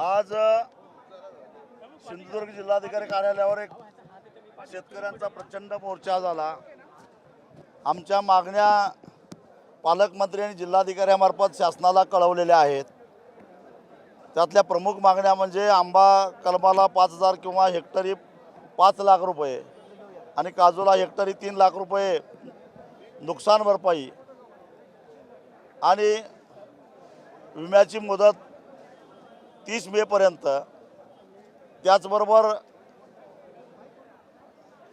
आज सिंधुदुर्ग जिल्हाधिकारी कार्यालयावर एक शेतकऱ्यांचा प्रचंड मोर्चा झाला। आमच्या मागण्या पालकमंत्री आणि जिल्हाधिकाऱ्यांमार्फत शासनाला कळवलेल्या आहेत। त्यातल्या प्रमुख मागण्या म्हणजे आंबा कलमाला 5,000 किंवा हेक्टरी 5 लाख रुपये आणि काजूला हेक्टरी 3 लाख रुपये नुकसान भरपाई आणि विम्याची मुदत 30 मे पर्यंत। त्याचबरोबर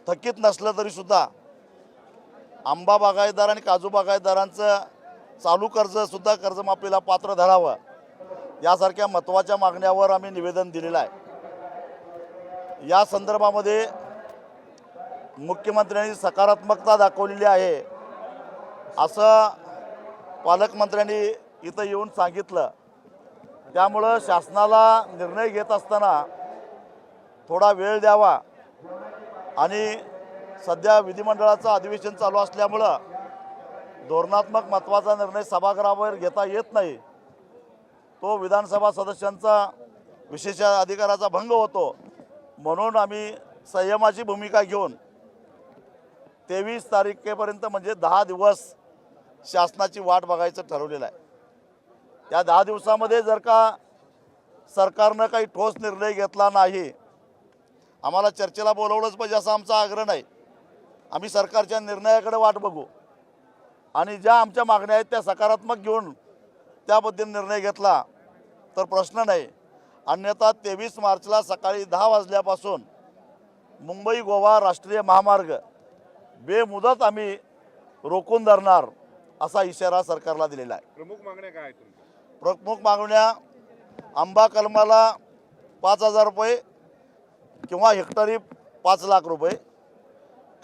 थकीत नसलं तरीसुद्धा आंबा बागायतदार आणि काजू बागायतदारांचं चालू कर्जसुद्धा कर्जमाफीला पात्र धरावं, यासारख्या महत्त्वाच्या मागण्यावर आम्ही निवेदन दिलेलं आहे। या संदर्भामध्ये मुख्यमंत्र्यांनी सकारात्मकता दाखवलेली आहे असं पालकमंत्र्यांनी इथं येऊन सांगितलं। त्यामुळं शासनाला निर्णय घेत असताना थोडा वेळ द्यावा आणि सध्या विधिमंडळाचं अधिवेशन चालू असल्यामुळं धोरणात्मक महत्त्वाचा निर्णय सभागृहावर घेता येत नाही। तो विधानसभा सदस्यांचा विशेष अधिकाराचा भंग होतो, म्हणून आम्ही संयमाची भूमिका घेऊन 23 तारखेपर्यंत म्हणजे 10 दिवस शासनाची वाट बघायचं ठरवलेलं आहे। त्या 10 दिवसामध्ये जर का सरकारनं काही ठोस निर्णय घेतला नाही, आम्हाला चर्चेला बोलवलंच पाहिजे असा आमचा आग्रह नाही। आम्ही सरकारच्या निर्णयाकडे वाट बघू आणि ज्या आमच्या मागण्या आहेत त्या सकारात्मक घेऊन त्याबद्दल निर्णय घेतला तर प्रश्न नाही। अन्यथा 23 मार्चला सकाळी 10 वाजल्यापासून मुंबई गोवा राष्ट्रीय महामार्ग बेमुदत आम्ही रोखून धरणार असा इशारा सरकारला दिलेला आहे। प्रमुख मागण्या काय आहेत तुमच्या? प्रमुख मागण्या आंबा कलमाला 5,000 रुपये किंवा हेक्टरी 5 लाख रुपये,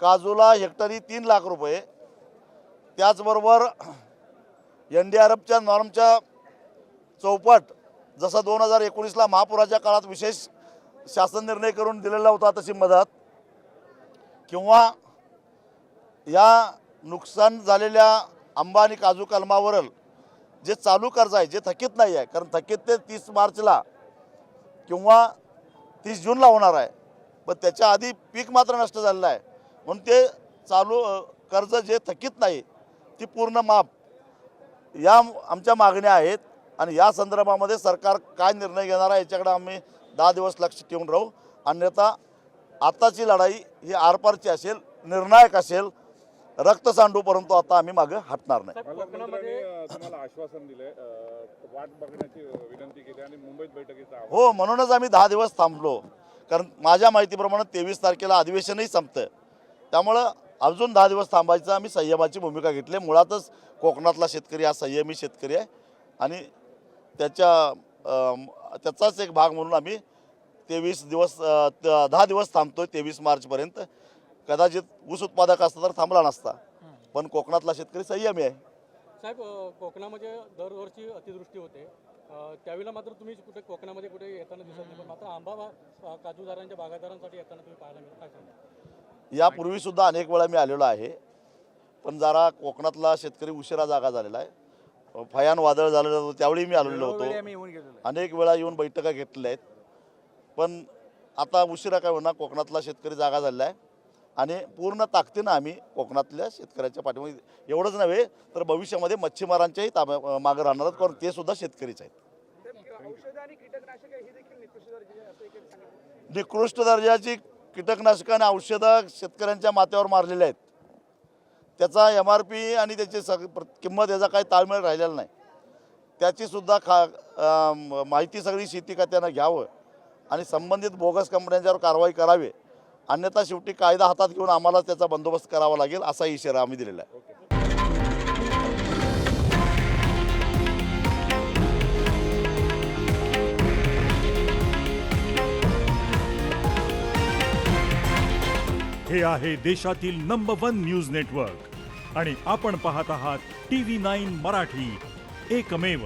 काजूला हेक्टरी 3 लाख रुपये, त्याचबरोबर NDRFच्या नॉर्मच्या चौपट जसं 2019ला महापुराच्या काळात विशेष शासन निर्णय करून दिलेला होता तशी मदत, किंवा या नुकसान झालेल्या आंबा आणि काजू कलमावरील जे चालू कर्ज आहे जे थकीत नाही आहे, कारण थकीत ते 30 मार्चला किंवा 30 जूनला होणार आहे, पण त्याच्या आधी पीक मात्र नष्ट झालेलं आहे, म्हणून ते चालू कर्ज जे थकीत नाही ती पूर्ण माफ, या आमच्या मागण्या आहेत। आणि या संदर्भामध्ये सरकार काय निर्णय घेणार आहे याच्याकडे आम्ही 10 दिवस लक्ष ठेवून राहू। अन्यथा आताची लढाई ही आरपारची असेल, निर्णायक असेल, रक्त सांडू, परंतु आता आम्ही मागे हटणार नाही। पालकमंत्र्यांनी तुम्हाला आश्वासन दिले, वाट बघण्याची विनंती केली आणि मुंबईत बैठकीचा हो, म्हणूनच आम्ही 10 दिवस थांबलो, कारण माझ्या माहितीप्रमाणे 23 तारखेला अधिवेशनही संपतं, त्यामुळं अजून 10 दिवस थांबायचं आम्ही संयमाची भूमिका घेतली। मुळातच कोकणातला शेतकरी हा संयमी शेतकरी आहे आणि त्याचाच एक भाग म्हणून आम्ही 10 दिवस थांबतोय 23 मार्चपर्यंत। कदाचित ऊस उत्पादक असता तर थांबला नसता, पण कोकणातला शेतकरी संयमी आहे। साहेब, कोकणामध्ये दरवर्षी अतिवृष्टी होते, त्यावेळेला मात्र तुम्ही कुठे कोकणामध्ये कुठे येताना दिसत नाही, पण मात्र आंबा काजूदारांच्या बागायतदारांसाठी येताना तुम्ही पाहायला मिळत, काय सांगा? यापूर्वीसुद्धा अनेक वेळा मी आलेलो आहे, पण जरा कोकणातला शेतकरी उशिरा जागा झालेला आहे। भयान वादळ झालेलं होतं त्यावेळी मी आलेलो होतो, अनेक वेळा येऊन बैठका घेतलेल्या आहेत, पण आता उशिरा काय होणार, कोकणातला शेतकरी जागा झालेला आहे आणि पूर्ण ताकदीनं आम्ही कोकणातल्या शेतकऱ्याच्या पाठीमागे, एवढंच नव्हे तर भविष्यामध्ये मच्छीमारांच्याही मागं राहणार आहोत, कारण ते सुद्धा शेतकरीच आहेत। निकृष्ट दर्जाची कीटकनाशकं आणि औषधं शेतकऱ्यांच्या माथ्यावर मारलेले आहेत। त्याचा MRP आणि त्याची किंमत याचा काही ताळमेळ राहिलेला नाही। त्याचीसुद्धा माहिती सगळी शेती खात्यानं घ्यावं आणि संबंधित बोगस कंपन्यांच्यावर कारवाई करावी, अन्यथा शेवटी कायदा हातात घेऊन आम्हाला त्याचा बंदोबस्त करावा लागेल असा इशारा आम्ही दिलेला आहे। हे आहे देशातील नंबर 1 न्यूज नेटवर्क आणि आपण पाहत आहात TV9 मराठी, एकमेव।